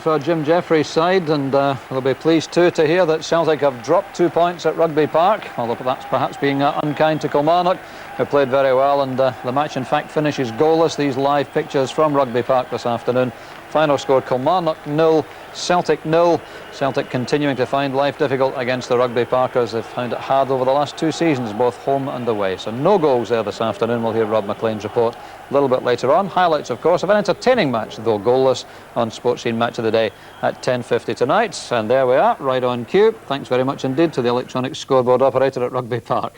for Jim Jeffrey's side, and they'll be pleased too to hear that Celtic have dropped 2 points at Rugby Park, although that's perhaps being unkind to Kilmarnock, who played very well, and the match in fact finishes goalless. These live pictures from Rugby Park this afternoon. Final score: Kilmarnock 0, Celtic 0. Celtic continuing to find life difficult against the Rugby Parkers. They've found it hard over the last 2 seasons, both home and away. So no goals there this afternoon. We'll hear Rob McLean's report a little bit later on. Highlights, of course, of an entertaining match, though goalless, on Sports Scene Match of the Day at 10:50 tonight. And there we are, right on cue. Thanks very much indeed to the electronic scoreboard operator at Rugby Park.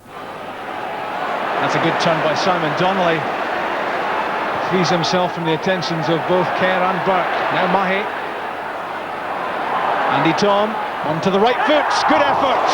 That's a good turn by Simon Donnelly. Frees himself from the attentions of both Kerr and Burke. Now Mahe. Andy Tom onto the right foot. Good effort.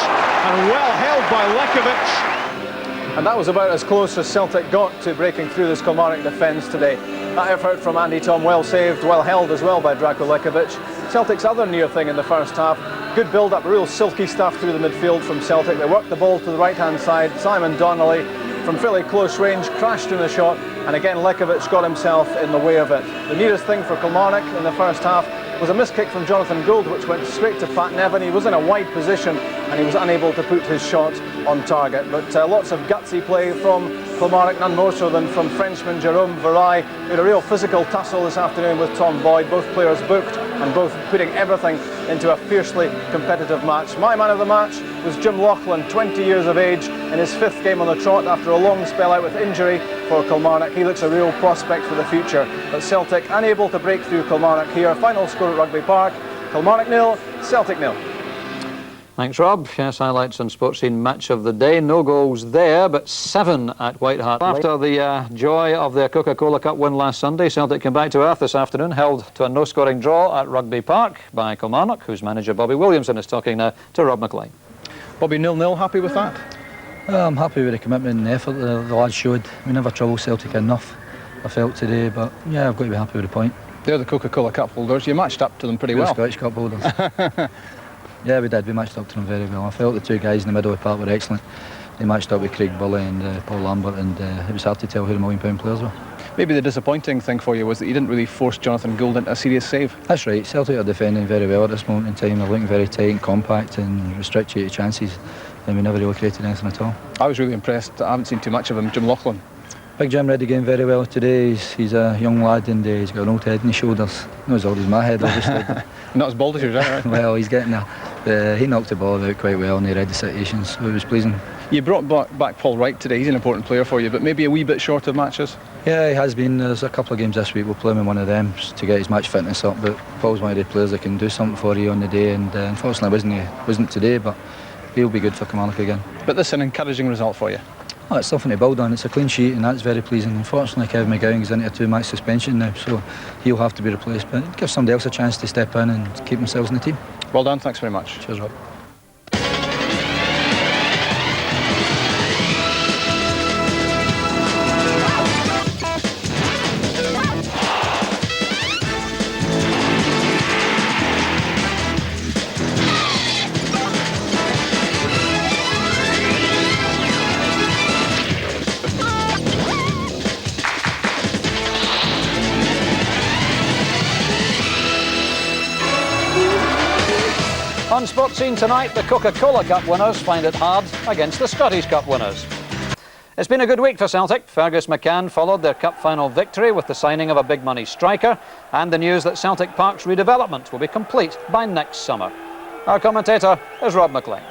And well held by Lekovic. And that was about as close as Celtic got to breaking through this Kilmarnock defence today. That effort from Andy Tom, well saved, well held as well by Draco Lekovic. Celtic's other near thing in the first half. Good build-up, real silky stuff through the midfield from Celtic. They worked the ball to the right-hand side. Simon Donnelly, from fairly close range, crashed in the shot, and again Lekovic got himself in the way of it. The nearest thing for Kilmarnock in the first half was a missed kick from Jonathan Gould, which went straight to Pat Nevin. He was in a wide position and he was unable to put his shot on target. But lots of gutsy play from Kilmarnock, none more so than from Frenchman Jérôme Vareille. We had a real physical tussle this afternoon with Tom Boyd, both players booked and both putting everything into a fiercely competitive match. My man of the match was Jim Lauchlan, 20 years of age, in his 5th game on the trot after a long spell out with injury for Kilmarnock. He looks a real prospect for the future. But Celtic unable to break through Kilmarnock here. Final score at Rugby Park: Kilmarnock 0, Celtic 0. Thanks, Rob. Yes, highlights on Sports Scene Match of the Day. No goals there, but 7 at White Hart. After the joy of their Coca-Cola Cup win last Sunday, Celtic came back to earth this afternoon, held to a no-scoring draw at Rugby Park by Kilmarnock, whose manager Bobby Williamson is talking now to Rob McLean. Bobby, 0-0, happy with that? I'm happy with the commitment and the effort the lads showed. We never troubled Celtic enough, I felt, today, but yeah, I've got to be happy with the point. They're the Coca-Cola Cup holders. You matched up to them pretty well. Scottish Cup holders. Yeah, we did. We matched up to them very well. I felt the 2 guys in the middle of the park were excellent. They matched up with Craig Bully and Paul Lambert, and it was hard to tell who the £1 million players were. Maybe the disappointing thing for you was that you didn't really force Jonathan Gould into a serious save. That's right. Celtic are defending very well at this moment in time. They're looking very tight and compact and restrict you to chances, and we never really created anything at all. I was really impressed. I haven't seen too much of him. Jim Lauchlan. Big Jim read the game very well today. He's a young lad, and he's got an old head on his shoulders. Not as old as my head, obviously. Not as bald as yours, right? Well, he's getting there. He knocked the ball out quite well and he read the situations, so it was pleasing. You brought back Paul Wright today. He's an important player for you, but maybe a wee bit short of matches. Yeah, he has been. There's a couple of games this week. We'll play him in one of them to get his match fitness up, but Paul's one of the players that can do something for you on the day, and unfortunately wasn't today, but he'll be good for Kilmarnock again. But this is an encouraging result for you. Oh, it's something to build on. It's a clean sheet and that's very pleasing. Unfortunately, Kevin McGowne is into a 2-match suspension now, so he'll have to be replaced, but it gives somebody else a chance to step in and keep themselves in the team. Well done, thanks very much. Cheers, Rob. On Sports Scene tonight, the Coca-Cola Cup winners find it hard against the Scottish Cup winners. It's been a good week for Celtic. Fergus McCann followed their cup final victory with the signing of a big money striker and the news that Celtic Park's redevelopment will be complete by next summer. Our commentator is Rob McLean.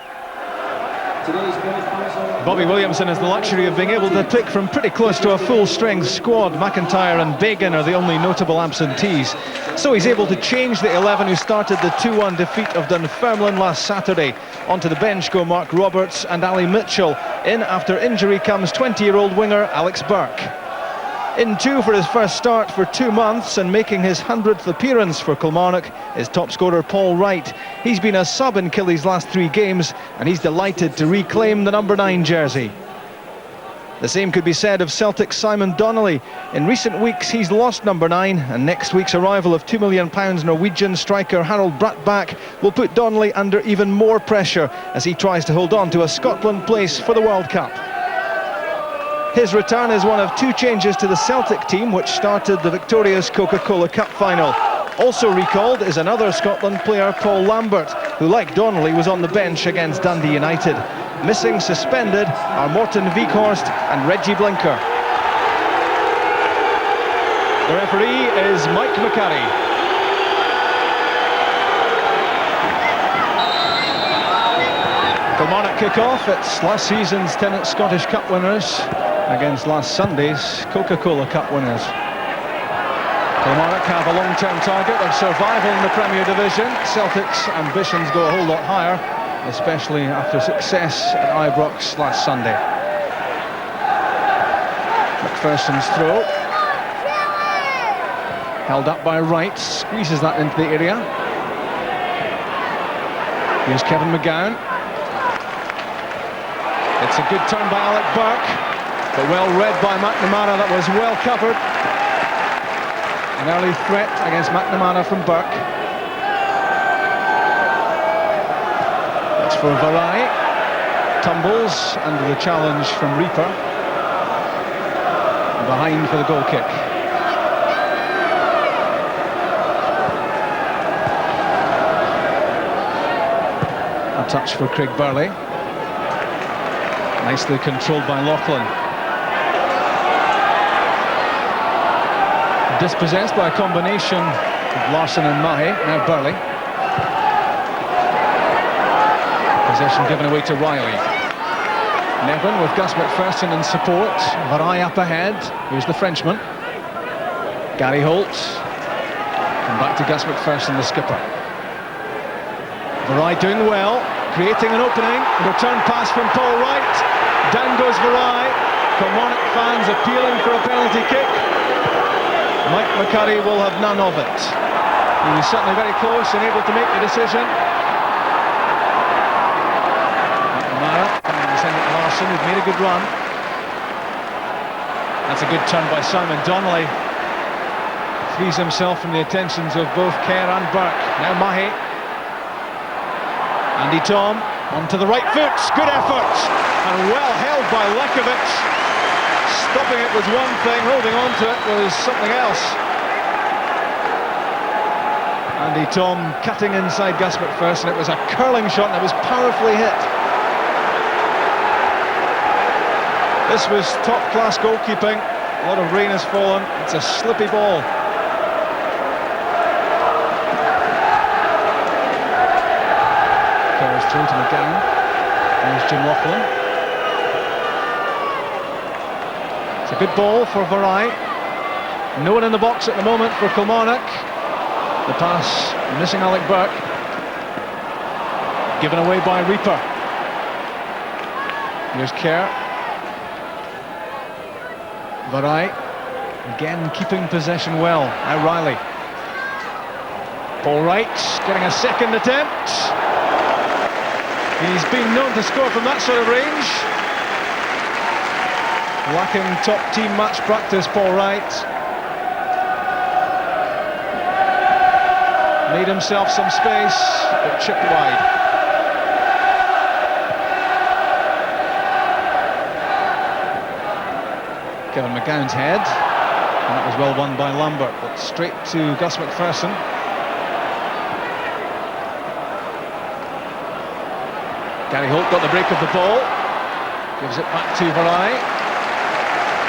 Bobby Williamson has the luxury of being able to pick from pretty close to a full-strength squad. McIntyre and Bagan are the only notable absentees. So he's able to change the 11 who started the 2-1 defeat of Dunfermline last Saturday. Onto the bench go Mark Roberts and Ali Mitchell. In after injury comes 20-year-old winger Alex Burke. In too for his first start for 2 months and making his 100th appearance for Kilmarnock is top scorer Paul Wright. He's been a sub in Killie's last 3 games and he's delighted to reclaim the number 9 jersey. The same could be said of Celtic's Simon Donnelly. In recent weeks he's lost number 9 and next week's arrival of £2 million Norwegian striker Harold Brattbakk will put Donnelly under even more pressure as he tries to hold on to a Scotland place for the World Cup. His return is one of 2 changes to the Celtic team which started the victorious Coca-Cola Cup final. Also recalled is another Scotland player, Paul Lambert, who, like Donnelly, was on the bench against Dundee United. Missing suspended are Morten Vikhorst and Reggie Blinker. The referee is Mike McCarry. Kilmarnock kick-off. It's last season's Tennant Scottish Cup winners against last Sunday's Coca-Cola Cup winners. Kilmarnock have a long-term target of survival in the Premier Division. Celtic's ambitions go a whole lot higher, especially after success at Ibrox last Sunday. MacPherson's throw. Held up by Wright, squeezes that into the area. Here's Kevin McGowne. It's a good turn by Alec Burke, but well read by McNamara. That was well covered. An early threat against McNamara from Burke. That's for Vareille. Tumbles under the challenge from Reaper. Behind for the goal kick. A touch for Craig Burley. Nicely controlled by Lauchlan. Dispossessed by a combination of Larsson and Mahe. Now Burley. Possession given away to Reilly. Nevin with Gus MacPherson in support. Vareille up ahead. Here's the Frenchman. Gary Holt. And back to Gus MacPherson, the skipper. Vareille doing well, creating an opening. Return pass from Paul Wright. Down goes Vareille. Kilmarnock fans appealing for a penalty kick. Mike McCarry will have none of it. He was certainly very close and able to make the decision. McNamara coming to send it to Larsson, who'd made a good run. That's a good turn by Simon Donnelly. Frees himself from the attentions of both Kerr and Burke. Now Mahe. Andy Tom onto the right foot. Good effort. And well held by Lekovic. Stopping it was one thing, holding on to it was something else. Andy Tom cutting inside Gus MacPherson. It was a curling shot and it was powerfully hit. This was top-class goalkeeping. A lot of rain has fallen. It's a slippy ball. Kerr's through to McGowne. There's Jim Lauchlan. It's a good ball for Vareille. No one in the box at the moment for Kilmarnock. The pass missing Alec Burke. Given away by Reaper. Here's Kerr. Vareille again keeping possession well. Now Reilly. Paul Wright getting a second attempt. He's been known to score from that sort of range. Lacking top team match practice, Paul Wright. Made himself some space, but chipped wide. Kevin McGowan's head, and that was well won by Lambert, but straight to Gus MacPherson. Gary Holt got the break of the ball, gives it back to Vareille.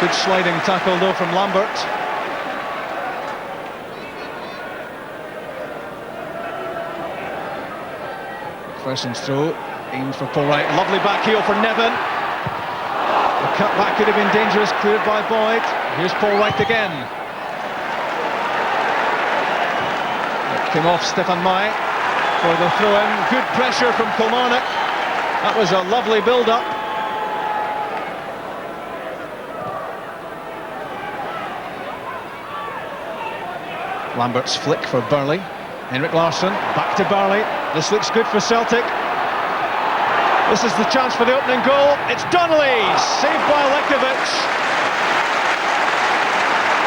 Good sliding tackle though from Lambert. MacPherson's throw, aimed for Paul Wright. Lovely back heel for Nevin. The cut back could have been dangerous, cleared by Boyd. Here's Paul Wright again. It came off Stefan Mai for the throw-in. Good pressure from Kilmarnock. That was a lovely build-up. Lambert's flick for Burley. Henrik Larsson, back to Burley. This looks good for Celtic. This is the chance for the opening goal. It's Donnelly, saved by Lekovic.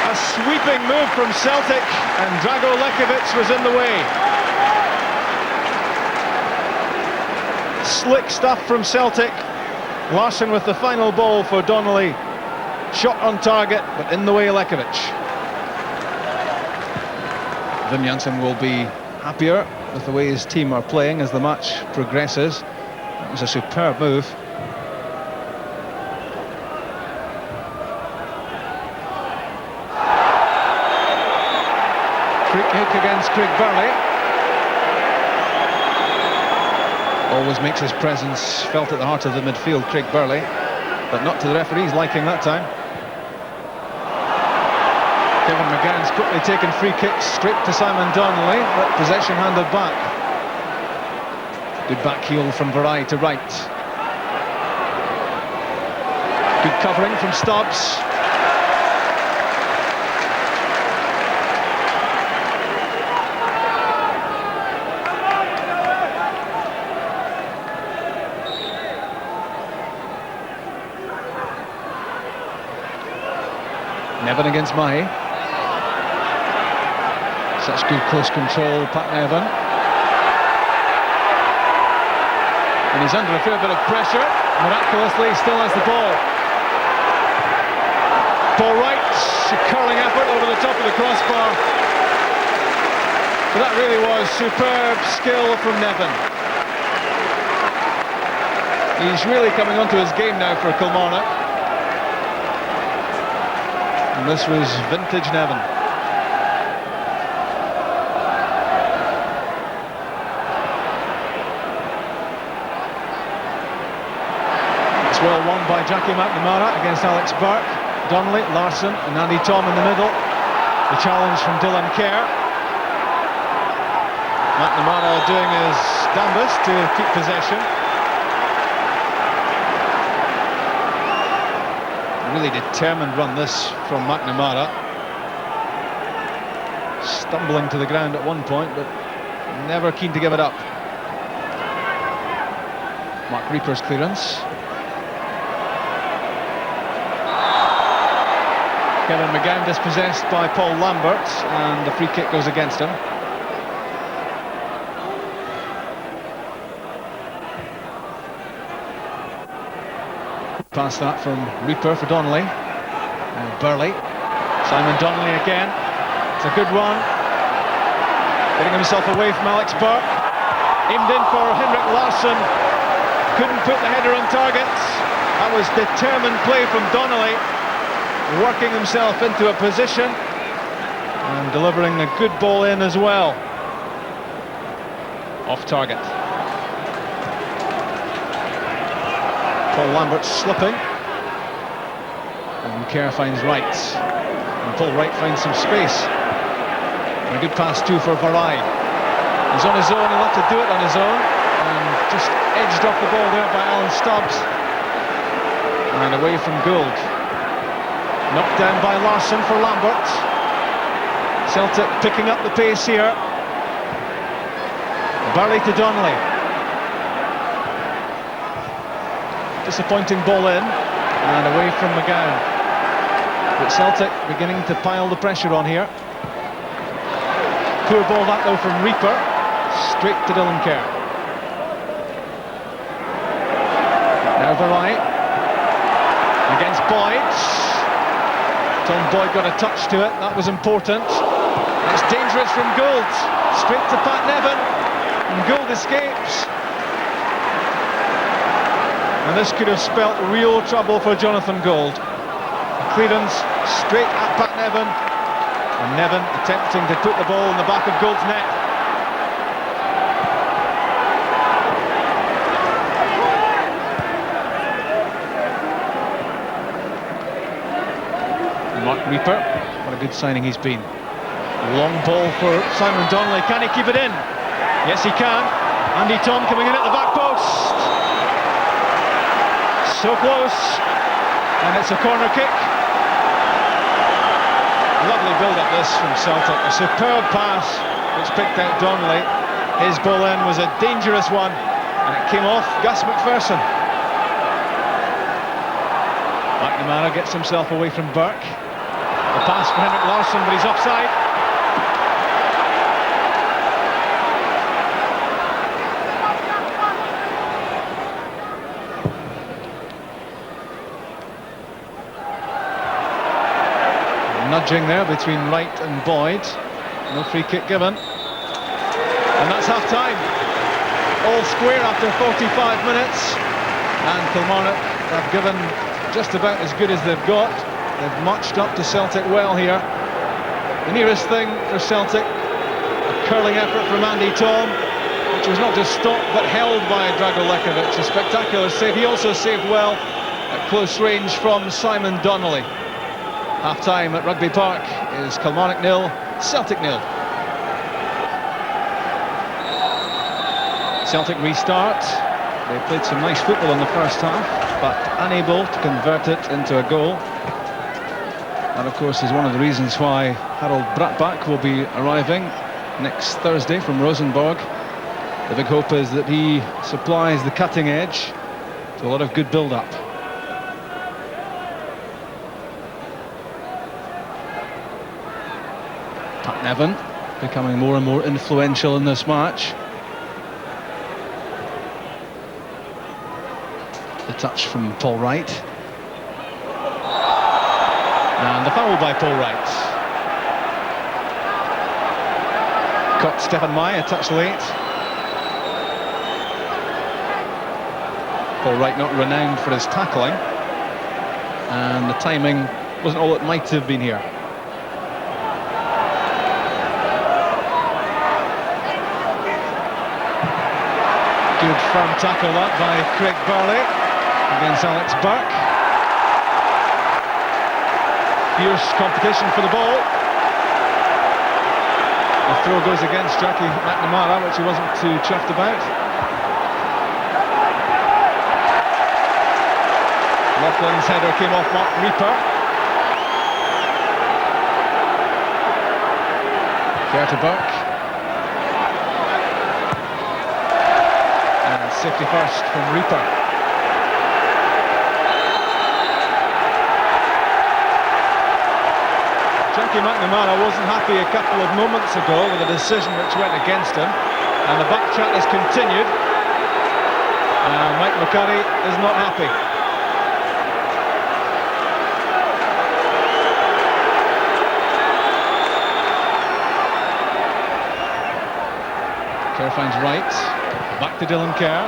A sweeping move from Celtic, and Drago Lekovic was in the way. Slick stuff from Celtic. Larsson with the final ball for Donnelly. Shot on target, but in the way Lekovic. Nevin Janssen will be happier with the way his team are playing as the match progresses. That was a superb move. Free kick against Burke. Always makes his presence felt at the heart of the midfield, Burke, but not to the referee's liking that time. Kevin McGowan's quickly taken free kicks straight to Simon Donnelly, but possession handed back. Good back heel from Vareille to Wright. Good covering from Stubbs. Nevin against Mahi. Such good close control, Pat Nevin. And he's under a fair bit of pressure. Miraculously, he still has the ball. Paul Wright, a curling effort over the top of the crossbar. But that really was superb skill from Nevin. He's really coming onto his game now for Kilmarnock. And this was vintage Nevin. It's well won by Jackie McNamara against Alex Burke. Donnelly, Larsson and Andy Tom in the middle. The challenge from Dylan Kerr. McNamara doing his damnedest to keep possession. Really determined run this from McNamara. Stumbling to the ground at one point, but never keen to give it up. Mark Reaper's clearance. Kevin McGowne dispossessed by Paul Lambert, and the free kick goes against him. Past that from Reaper for Donnelly. And Burley. Simon Donnelly again. It's a good one. Getting himself away from Alex Burke. Aimed in for Henrik Larsson. Couldn't put the header on target. That was determined play from Donnelly. Working himself into a position. And delivering a good ball in as well. Off target. Paul Lambert slipping, and Kerr finds Wright, and Paul Wright finds some space, and a good pass too for Vareille. He's on his own, he'll have to do it on his own, and just edged off the ball there by Alan Stubbs, and away from Gould. Knocked down by Larsson for Lambert. Celtic picking up the pace here. Burley to Donnelly. Disappointing ball in, and away from McGowne. But Celtic beginning to pile the pressure on here. Poor ball that though from Reaper, straight to Dylan Kerr. Now Vareille against Boyd. Tom Boyd got a touch to it, that was important. It's dangerous from Gould, straight to Pat Nevin, and Gould escapes. And this could have spelt real trouble for Jonathan Gould. Clearance straight at Pat Nevin, and Nevin attempting to put the ball in the back of Gould's net. Mark Reaper, what a good signing he's been. Long ball for Simon Donnelly, can he keep it in? Yes he can. Andy Tom coming in at the back post. So close, and it's a corner kick. Lovely build-up this from Celtic. A superb pass which picked out Donnelly. His ball in was a dangerous one, and it came off Gus MacPherson. McNamara gets himself away from Burke. The pass for Henrik Larsson, but he's offside. Nudging there between Wright and Boyd. No free kick given. And that's half-time. All square after 45 minutes. And Kilmarnock have given just about as good as they've got. They've marched up to Celtic well here. The nearest thing for Celtic, a curling effort from Andy Tom, which was not just stopped but held by Lekovic. A spectacular save. He also saved well at close range from Simon Donnelly. Half-time at Rugby Park is Kilmarnock 0, Celtic 0. Celtic restart. They played some nice football in the first half, but unable to convert it into a goal. That, of course, is one of the reasons why Harold Bratbach will be arriving next Thursday from Rosenborg. The big hope is that he supplies the cutting edge to a lot of good build-up. Pat Nevin becoming more and more influential in this match. The touch from Paul Wright. And the foul by Paul Wright. Caught Stefan Mai a touch late. Paul Wright not renowned for his tackling. And the timing wasn't all it might have been here. Good firm tackle that by Craig Vareille against Alex Burke. Fierce competition for the ball. The throw goes against Jackie McNamara, which he wasn't too chuffed about. Lauchlan's header came off Mark Reaper. Kerr to Burke. And safety first from Reaper. Jackie McNamara wasn't happy a couple of moments ago with a decision which went against him, and the back chat has continued. Mike McCurry is not happy. Kerr finds Wright, back to Dylan Kerr,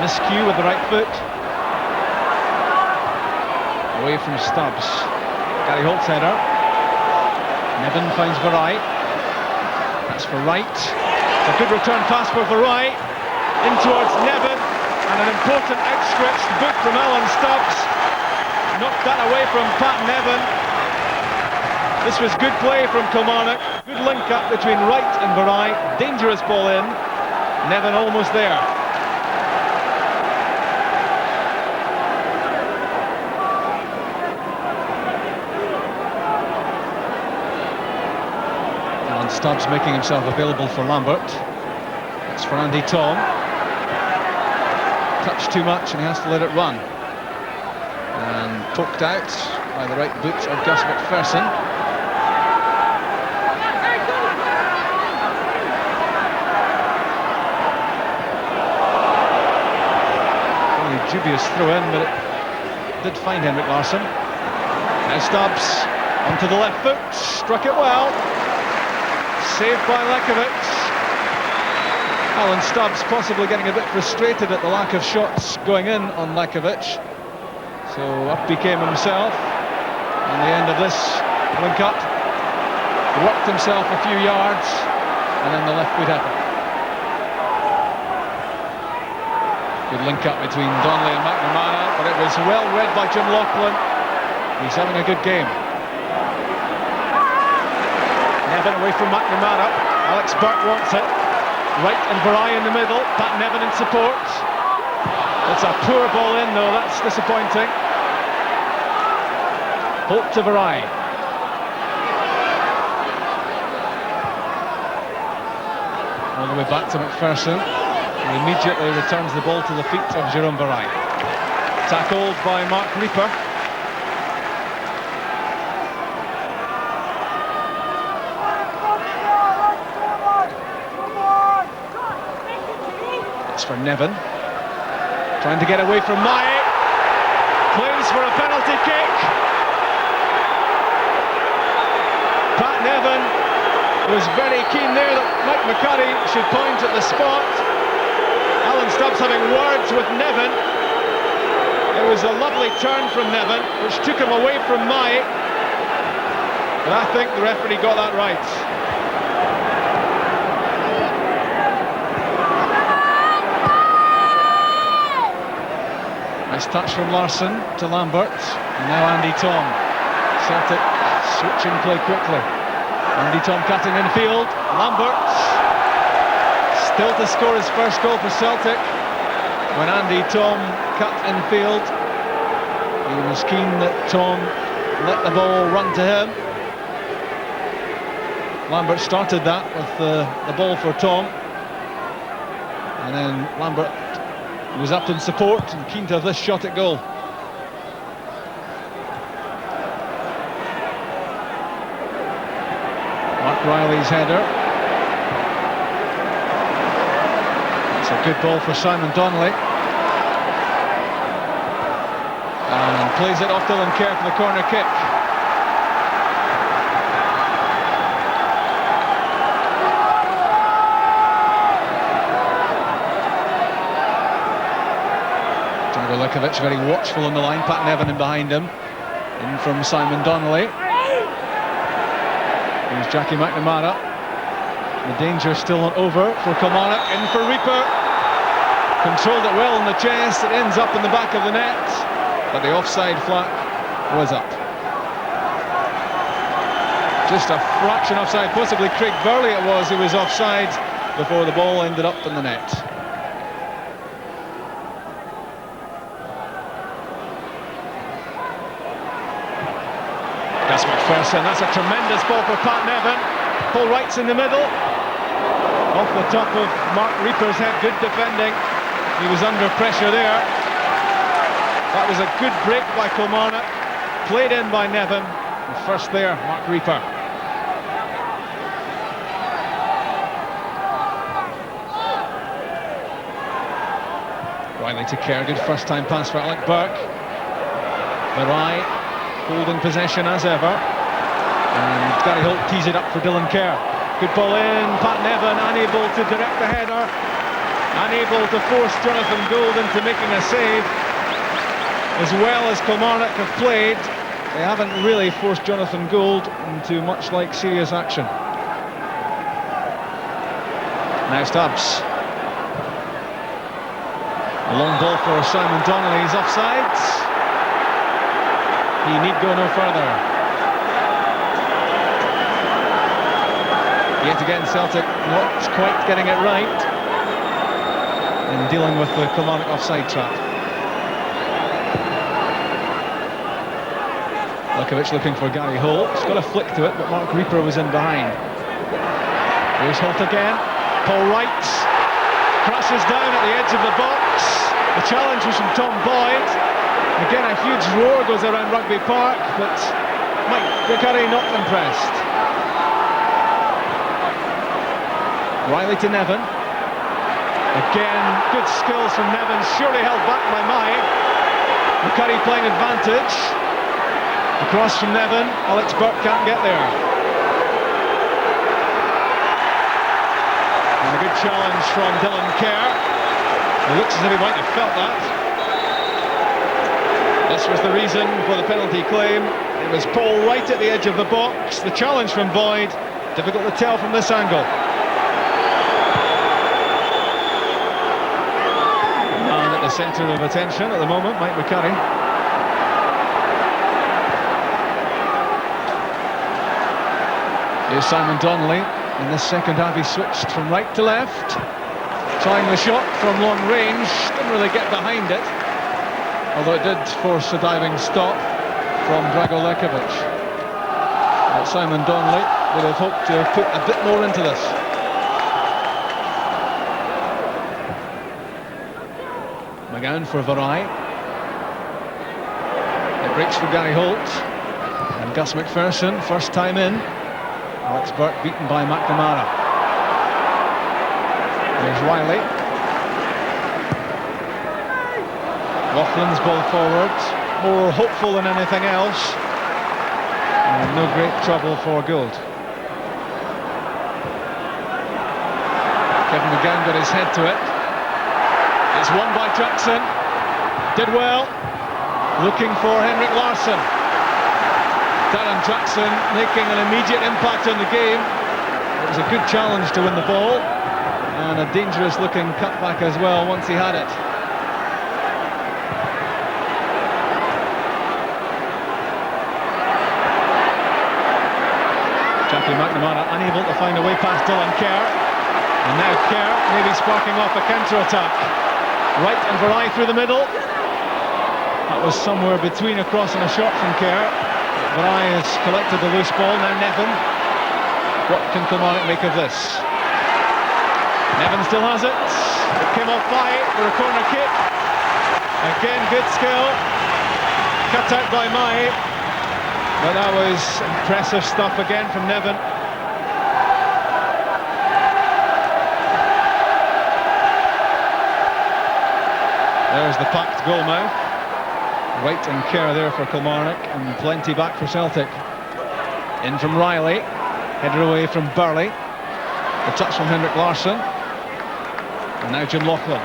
miscue with the right foot. Away from Stubbs, Gary Holt's header. Nevin finds Vareille. That's for Wright. A good return pass for Vareille. In towards Nevin. And an important outstretched boot from Alan Stubbs. Knocked that away from Pat Nevin. This was good play from Kilmarnock. Good link up between Wright and Vareille. Dangerous ball in. Nevin almost there. Stubbs making himself available for Lambert. It's for Andy Tom. Touched too much and he has to let it run. And poked out by the right boot of Gus MacPherson. Really dubious throw in, but it did find Henrik Larsson. Now Stubbs onto the left foot, struck it well. Saved by Lekovic. Alan Stubbs possibly getting a bit frustrated at the lack of shots going in on Lekovic. So up he came himself. On the end of this link up, worked himself a few yards, and then the left foot effort. Good link up between Donnelly and McNamara, but it was well read by Jim Lauchlan. He's having a good game. Nevin away from McNamara. Alex Burke wants it. Wright and Vareille in the middle. Pat Nevin in support. It's a poor ball in though, that's disappointing. Holt to Vareille. All the way back to MacPherson. He immediately returns the ball to the feet of Jérôme Vareille. Tackled by Mark Reaper. For Nevin, trying to get away from Mai, claims for a penalty kick. Pat Nevin was very keen there that Mike McCurry should point at the spot. Alan Stubbs having words with Nevin. It was a lovely turn from Nevin, which took him away from Mike. But I think the referee got that right. Nice touch from Larsson to Lambert. And now Andy Tom. Celtic switching play quickly. Andy Tom cutting in field. Lambert still to score his first goal for Celtic. When Andy Tom cut in field, he was keen that Tom let the ball run to him. Lambert started that with the ball for Tom, and then Lambert was up in support and keen to have this shot at goal. Mark Reilly's header. It's a good ball for Simon Donnelly. And plays it off Dylan Kerr for the corner kick. Lekovic very watchful on the line. Pat Nevin in behind him. In from Simon Donnelly. Here's Jackie McNamara. The danger still not over for Kilmarnock. In for Reaper. Controlled it well in the chest. It ends up in the back of the net. But the offside flag was up. Just a fraction offside. Possibly Craig Vareille it was who was offside before the ball ended up in the net. MacPherson, that's a tremendous ball for Pat Nevin. Paul Wright's in the middle. Off the top of Mark Reaper's head, good defending. He was under pressure there. That was a good break by Kilmarnock. Played in by Nevin. And first there, Mark Reaper. Reilly to Kerr, good first time pass for Alec Burke. Vareille holding possession as ever, and Gary Holt tees it up for Dylan Kerr. Good ball in, Pat Nevin unable to direct the header, unable to force Jonathan Gould into making a save. As well as Kilmarnock have played, they haven't really forced Jonathan Gould into much like serious action. Now Stubbs. A long ball for Simon Donnelly, he's offside. He need go no further. Yet again, Celtic not quite getting it right in dealing with the Kilmarnock offside trap. Lekovic looking for Gary Holt. He's got a flick to it, but Mark Reaper was in behind. Here's Holt again. Paul Wright crashes down at the edge of the box. The challenge was from Tom Boyd. Again, a huge roar goes around Rugby Park, but Mike McCurry not impressed. Reilly to Nevin. Again, good skills from Nevin, surely held back by Mike. McCurry playing advantage. Across from Nevin, Alex Burke can't get there. And a good challenge from Dylan Kerr. It looks as if he might have felt that. This was the reason for the penalty claim. It was Paul Wright at the edge of the box. The challenge from Boyd, difficult to tell from this angle. And at the centre of attention at the moment, Mike McCurry. Here's Simon Donnelly. In this second half he switched from right to left. Trying the shot from long range, didn't really get behind it. Although it did force a diving stop from Drago Lekovic. But Simon Donnelly would have hoped to have put a bit more into this. McGowne for Vareille. It breaks for Gary Holt. And Gus MacPherson, first time in. Alex Burke beaten by McNamara. There's Reilly. Lauchlan's ball forward, more hopeful than anything else, and no great trouble for Gould. McGowne got his head to it. It's won by Jackson. Did well. Looking for Henrik Larsson. Darren Jackson making an immediate impact on the game. It was a good challenge to win the ball. And a dangerous looking cutback as well once he had it. McNamara unable to find a way past Dylan Kerr, and now Kerr maybe sparking off a counter-attack. Wright and Vareille through the middle. That was somewhere between a cross and a shot from Kerr. Vareille has collected the loose ball. Now Nevin. What can Kilmarnock make of this? Nevin still has it. It came off by for a corner kick. Again, good skill. Cut out by Mai. But that was impressive stuff again from Nevin. There's the packed goal mouth. Wright and Kerr there for Kilmarnock, and plenty back for Celtic. In from Reilly, header away from Burley. The touch from Henrik Larsson. And now Jim Lauchlan.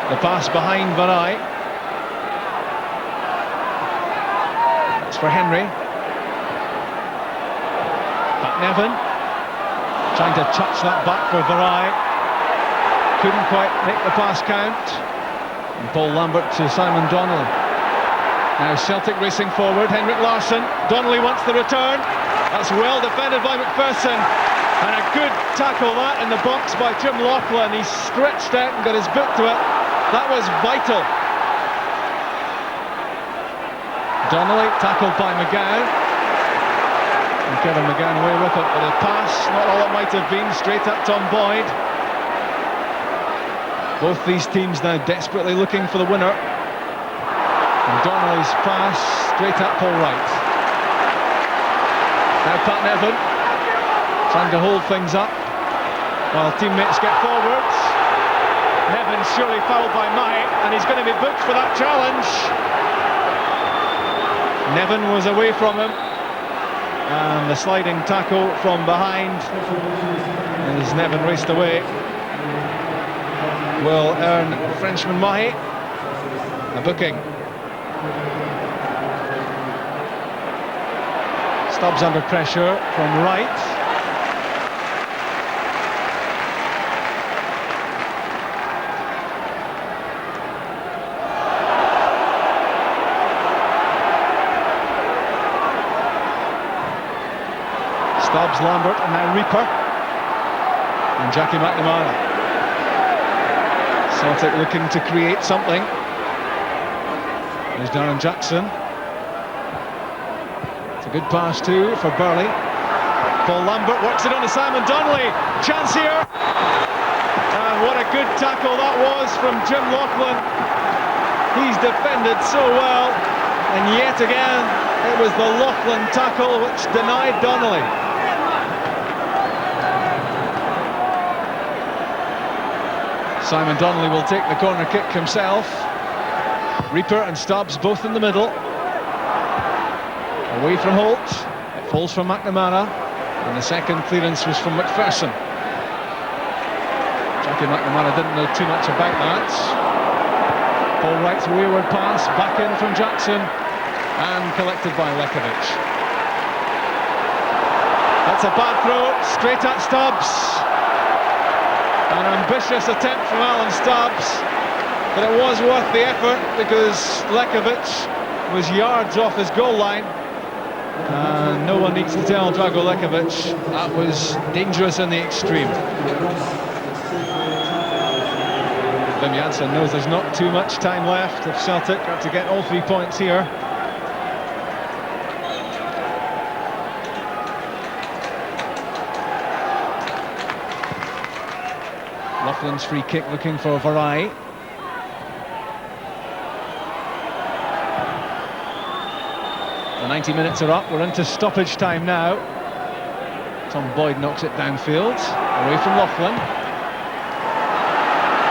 The pass behind Vareille. For Henry. Back Nevin. Trying to touch that back for Vareille. Couldn't quite make the pass count. And Paul Lambert to Simon Donnelly. Now Celtic racing forward. Henrik Larsson. Donnelly wants the return. That's well defended by MacPherson. And a good tackle that in the box by Jim Lauchlan. He stretched out and got his boot to it. That was vital. Donnelly tackled by McGowne, and Kevin McGowne away with it, but a pass, not all it might have been, straight at Tom Boyd. Both these teams now desperately looking for the winner, and Donnelly's pass straight at Paul Wright. Now Pat Nevin trying to hold things up while teammates get forwards. Nevin surely fouled by Mai, and he's going to be booked for that challenge. Nevin was away from him, and the sliding tackle from behind as Nevin raced away will earn Frenchman Mahi a booking. Stubbs under pressure from Wright. Stubbs, Lambert, and now Reaper, and Jackie McNamara. Celtic looking to create something. There's Darren Jackson. It's a good pass too for Burley. Paul Lambert works it on to Simon Donnelly. Chance here. And what a good tackle that was from Jim Lauchlan. He's defended so well, and yet again it was the Lauchlan tackle which denied Donnelly. Simon Donnelly will take the corner kick himself. Reaper and Stubbs both in the middle. Away from Holt. It falls from McNamara. And the second clearance was from MacPherson. Jackie McNamara didn't know too much about that. Paul Wright's wayward pass back in from Jackson and collected by Lekovic. That's a bad throw, straight at Stubbs. An ambitious attempt from Alan Stubbs, but it was worth the effort because Lekovic was yards off his goal line. No one needs to tell Drago Lekovic that was dangerous in the extreme. Wim Janssen knows there's not too much time left if Celtic are to get all 3 points here. Laughlin's free kick looking for Vareille. The 90 minutes are up, we're into stoppage time now. Tom Boyd knocks it downfield, away from Lauchlan.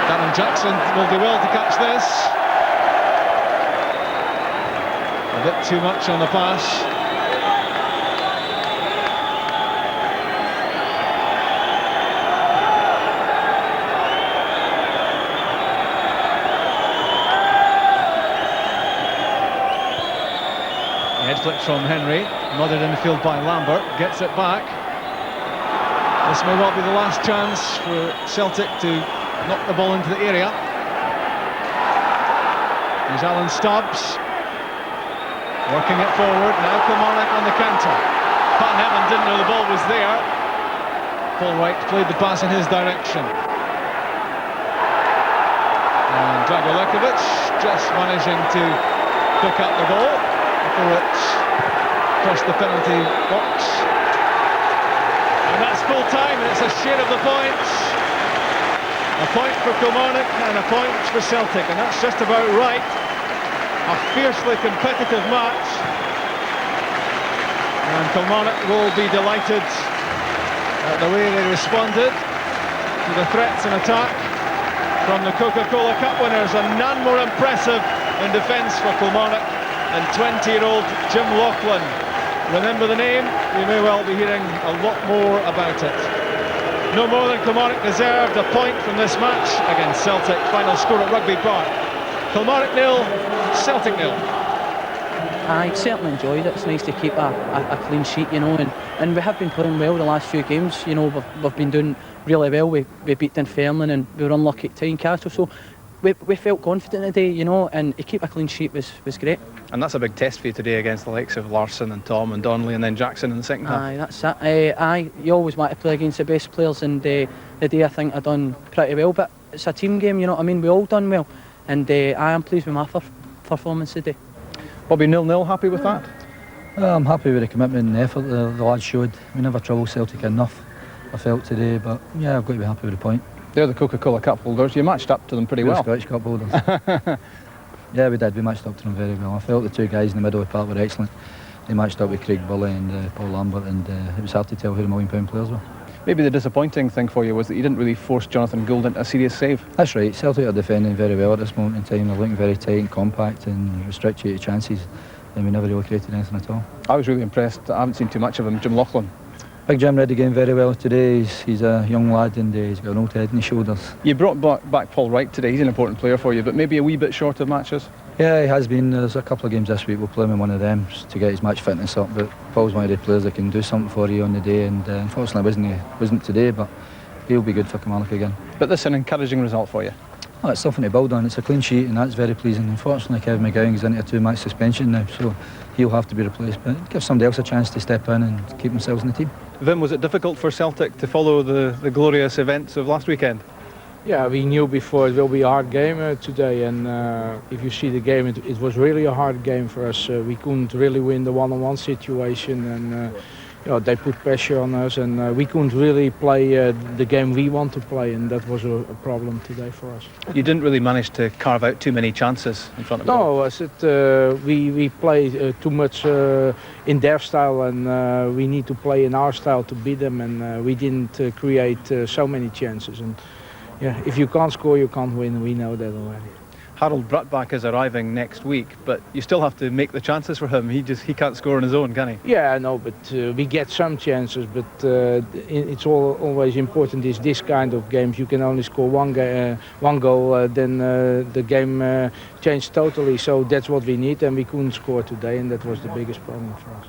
Darren Jackson will do well to catch this. A bit too much on the pass. flick from Henry, mothered in the field by Lambert, gets it back. This may well be the last chance for Celtic to knock the ball into the area. Here's Alan Stubbs, working it forward, now Kilmarnock on the counter. Pat Nevin didn't know the ball was there. Paul Wright played the pass in his direction. And Lekovic just managing to pick up the ball before it crossed the penalty box. And that's full time, and it's a share of the points. A point for Kilmarnock and a point for Celtic, and that's just about right. A fiercely competitive match. And Kilmarnock will be delighted at the way they responded to the threats and attack from the Coca-Cola Cup winners, and none more impressive in defence for Kilmarnock than 20-year-old Jim Lauchlan. Remember the name, you may well be hearing a lot more about it. No more than Kilmarnock deserved a point from this match against Celtic. Final score at Rugby Park: Kilmarnock 0, Celtic 0. I certainly enjoyed it. It's nice to keep a clean sheet, you know, and we have been playing well the last few games. You know, we've been doing really well. We beat Dunfermline and we were unlucky at Tynecastle, so we felt confident today, you know, and to keep a clean sheet was great. And that's a big test for you today against the likes of Larsson and Tom and Donnelly and then Jackson in the second half. Aye, that's it. You always want to play against the best players, and the day I think I done pretty well, but it's a team game, you know what I mean. We all done well, and I am pleased with my performance today. Bobby, 0-0, happy with that? I'm happy with the commitment and effort the lads showed. We never troubled Celtic enough, I felt today, but yeah, I've got to be happy with the point. They're the Coca-Cola Cup holders. You matched up to them pretty well. Scottish Cup holders. Yeah, we did. We matched up to them very well. I felt the two guys in the middle of the park were excellent. They matched up with Craig Burley and Paul Lambert, and it was hard to tell who the £1 million players were. Maybe the disappointing thing for you was that you didn't really force Jonathan Gould into a serious save. That's right. Celtic are defending very well at this moment in time. They're looking very tight and compact and restrict you to chances, and we never really created anything at all. I was really impressed. I haven't seen too much of him. Jim Lauchlan. Big Jim read the game very well today. He's a young lad, and he's got an old head on his shoulders. You brought back Paul Wright today. He's an important player for you, but maybe a wee bit short of matches. Yeah, he has been. There's a couple of games this week. We'll play him in one of them to get his match fitness up. But Paul's one of the players that can do something for you on the day, and unfortunately wasn't today. But he'll be good for Kilmarnock again. But this is an encouraging result for you. Oh, it's something to build on. It's a clean sheet, and that's very pleasing. Unfortunately, Kevin McGowne is into a 2-match suspension now, so he'll have to be replaced. But it gives somebody else a chance to step in and keep themselves in the team. Vim, was it difficult for Celtic to follow the glorious events of last weekend? Yeah, we knew before it will be a hard game today, and if you see the game, it was really a hard game for us. We couldn't really win the one-on-one situation, and you know, they put pressure on us, and we couldn't really play the game we want to play, and that was a problem today for us. You didn't really manage to carve out too many chances in front of No, I said we play too much in their style, and we need to play in our style to beat them, and we didn't create so many chances. And yeah, if you can't score, you can't win. We know that already. Harold Brutback is arriving next week, but you still have to make the chances for him. He can't score on his own, can he? Yeah, I know, but we get some chances. But it's always important is this kind of games. You can only score one goal, then the game changed totally. So that's what we need, and we couldn't score today, and that was the biggest problem for us.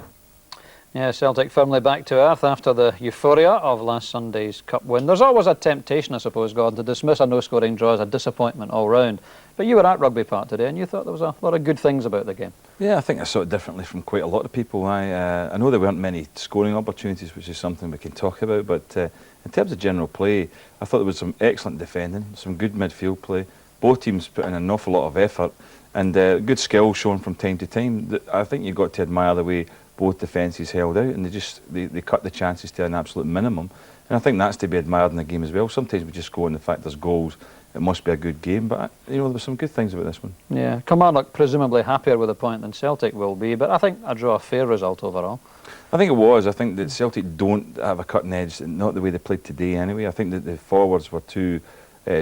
Yeah, Celtic firmly back to earth after the euphoria of last Sunday's Cup win. There's always a temptation, I suppose, Gordon, to dismiss a no-scoring draw as a disappointment all round. But you were at Rugby Park today, and you thought there was a lot of good things about the game. Yeah, I think I saw it differently from quite a lot of people. I know there weren't many scoring opportunities, which is something we can talk about, but in terms of general play, I thought there was some excellent defending, some good midfield play. Both teams put in an awful lot of effort, and good skill shown from time to time. I think you've got to admire the way both defences held out, and they cut the chances to an absolute minimum, and I think that's to be admired in the game as well. Sometimes we just go on the fact there's goals, it must be a good game, but you know, there were some good things about this one. Yeah, Kilmarnock presumably happier with a point than Celtic will be, but I think a draw a fair result overall. I think it was. I think that Celtic don't have a cutting edge, not the way they played today anyway. I think that the forwards were too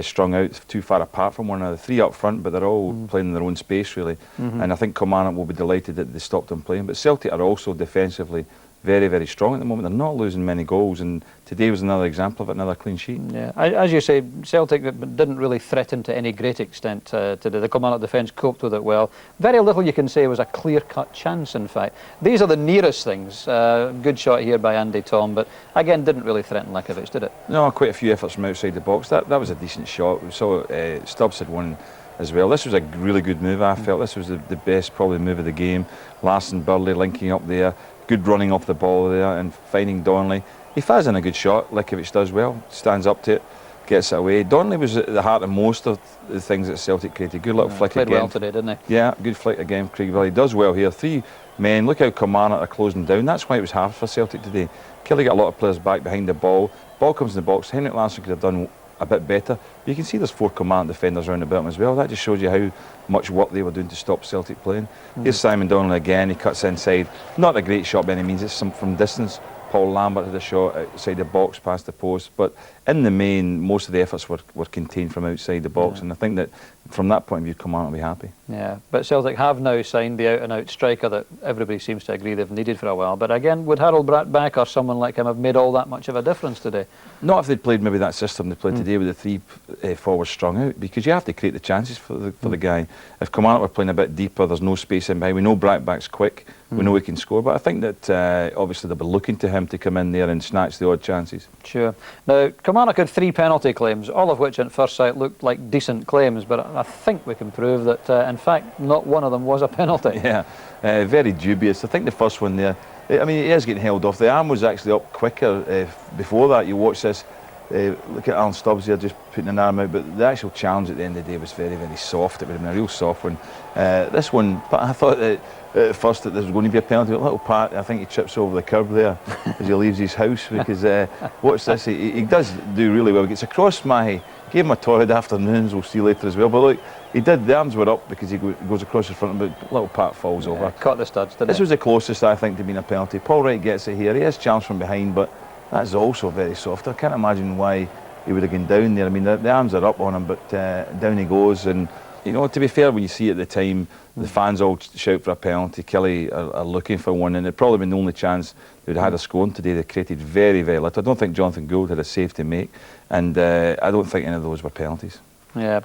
strung out, too far apart from one another. Three up front, but they're all playing in their own space really. And I think Kilmarnock will be delighted that they stopped them playing. But Celtic are also defensively very, very strong at the moment. They're not losing many goals, and today was another example of it, another clean sheet. Yeah, as you say, Celtic didn't really threaten to any great extent today. The Kilmarnock defence coped with it well. Very little you can say was a clear-cut chance, in fact. These are the nearest things. Good shot here by Andy Tom, but again, didn't really threaten Lekovic, did it? No, quite a few efforts from outside the box. That was a decent shot. We saw Stubbs had one as well. This was a really good move, I felt. This was the best, probably, move of the game. Larson, Burley linking up there. Good running off the ball there and finding Donnelly. He fires in a good shot, Lekovic does well, stands up to it, gets it away. Donnelly was at the heart of most of the things that Celtic created. Good little flick played again. Well today, didn't he? Yeah, good flick again, Craig Vareille. He does well here. 3 men, look how Kilmarnock are closing down. That's why it was hard for Celtic today. Killie got a lot of players back behind the ball. Ball comes in the box. Henrik Larsson could have done a bit better. You can see there's 4 Kilmarnock defenders around about him as well. That just shows you how much work they were doing to stop Celtic playing. Here's Simon Donnelly again. He cuts inside. Not a great shot by any means. It's some from distance. Paul Lambert had a shot outside the box past the post, but in the main most of the efforts were contained from outside the box, and I think that from that point of view Kilmarnock will be happy. Yeah, but Celtic have now signed the out-and-out striker that everybody seems to agree they've needed for a while. But again, would Harold Bratt back or someone like him have made all that much of a difference today? Not if they'd played maybe that system they played today with the 3 forwards strung out, because you have to create the chances for the guy. If Kilmarnock were playing a bit deeper, there's no space in behind. We know Bratt back's quick, we know he can score, but I think that obviously they'll be looking to him to come in there and snatch the odd chances. Sure. Now, Kilmarnock had 3 penalty claims, all of which at first sight looked like decent claims, but I think we can prove that in fact not one of them was a penalty. Yeah, very dubious. I think the first one there, I mean, he is getting held off. The arm was actually up quicker before that. You watch this, look at Alan Stubbs here just putting an arm out, but the actual challenge at the end of the day was very, very soft. It would have been a real soft one. This one, I thought that at first that there was going to be a penalty. A little Pat, I think he trips over the curb there as he leaves his house, because watch this, he does do really well. He gets across Mahi, gave him a torrid afternoon, we'll see later as well, but look, he did, the arms were up because he goes across the front, but little Pat falls over. Caught the studs, didn't This he? was the closest, I think, to being a penalty. Paul Wright gets it here. He is challenged from behind, but that's also very soft. I can't imagine why he would have gone down there. I mean, the arms are up on him, but down he goes. And, you know, to be fair, when you see at the time, the fans all shout for a penalty. Killie are looking for one, and it'd probably been the only chance they'd had a scoring today. They created very, very little. I don't think Jonathan Gould had a save to make, and I don't think any of those were penalties. Yeah.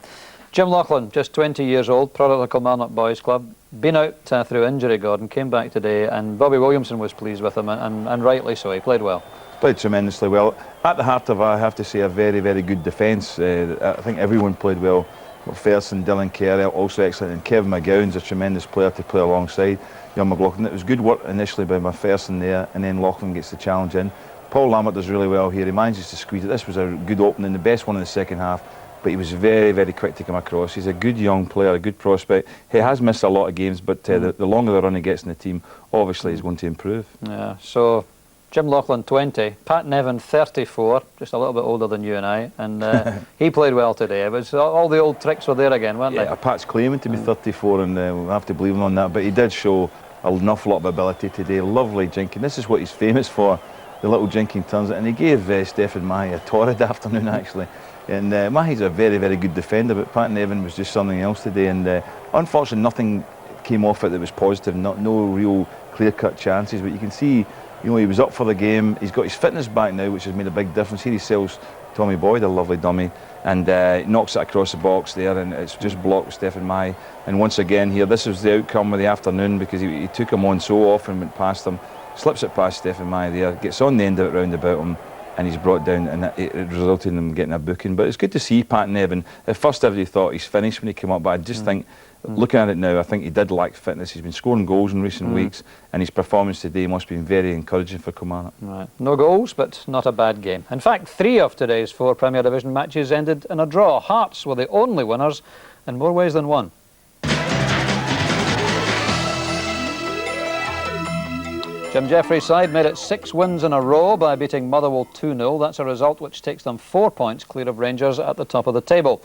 Jim Lauchlan, just 20 years old, product of Kilmarnock Boys Club, been out through injury, Gordon, came back today, and Bobby Williamson was pleased with him, and rightly so. He played well. Played tremendously well. At the heart of it, I have to say, a very, very good defence. I think everyone played well. MacPherson, Dylan Kerr, also excellent, and Kevin McGowne's a tremendous player to play alongside young McLaughlin. It was good work initially by MacPherson there, and then Lauchlan gets the challenge in. Paul Lambert does really well here. He manages to squeeze it. This was a good opening, the best one in the second half, but he was very, very quick to come across. He's a good young player, a good prospect. He has missed a lot of games, but the longer the run he gets in the team, obviously he's going to improve. Yeah, so Jim Lauchlan 20, Pat Nevin 34, just a little bit older than you and I, and he played well today. It was all the old tricks were there again, weren't they? Pat's claiming to be 34, and we'll have to believe him on that, but he did show an awful lot of ability today. Lovely jinking. This is what he's famous for, the little jinking turns, and he gave Stephen Mahi a torrid afternoon actually. And Mahi's a very, very good defender, but Pat Nevin was just something else today, and unfortunately nothing came off it that was positive, no real clear-cut chances, but you can see, you know, he was up for the game. He's got his fitness back now, which has made a big difference. Here he sells Tommy Boyd, a lovely dummy, and knocks it across the box there, and it's just blocked Stephen Mahi. And once again here, this was the outcome of the afternoon, because he took him on so often, went past him, slips it past Stephen Mahi there, gets on the end of it round about him, and he's brought down, and it resulted in him getting a booking. But it's good to see Pat Nevin. At first everybody thought he's finished when he came up, but I just think, looking at it now, I think he did lack fitness. He's been scoring goals in recent weeks, and his performance today must have been very encouraging for Kilmarnock. Right. No goals, but not a bad game. In fact, 3 of today's 4 Premier Division matches ended in a draw. Hearts were the only winners in more ways than one. Jim Jeffrey's side made it 6 wins in a row by beating Motherwell 2-0. That's a result which takes them 4 points clear of Rangers at the top of the table.